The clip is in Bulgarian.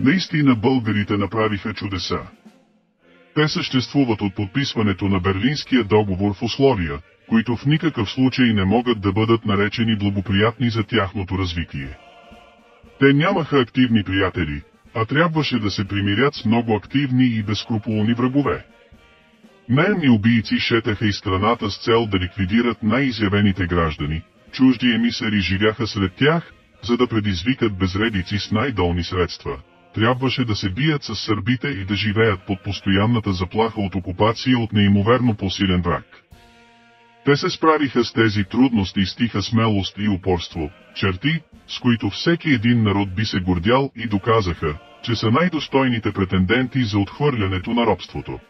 Наистина българите направиха чудеса. Те съществуват от подписването на Берлинския договор в условия, които в никакъв случай не могат да бъдат наречени благоприятни за тяхното развитие. Те нямаха активни приятели, а трябваше да се примирят с много активни и безскрупулни врагове. Наемни убийци шетаха из страната с цел да ликвидират най-изявените граждани, чужди емисари живяха сред тях, за да предизвикат безредици с най-долни средства. Трябваше да се бият с сърбите и да живеят под постоянната заплаха от окупация от неимоверно по-силен враг. Те се справиха с тези трудности с тиха смелост и упорство, черти, с които всеки един народ би се гордял и доказаха, че са най-достойните претенденти за отхвърлянето на робството.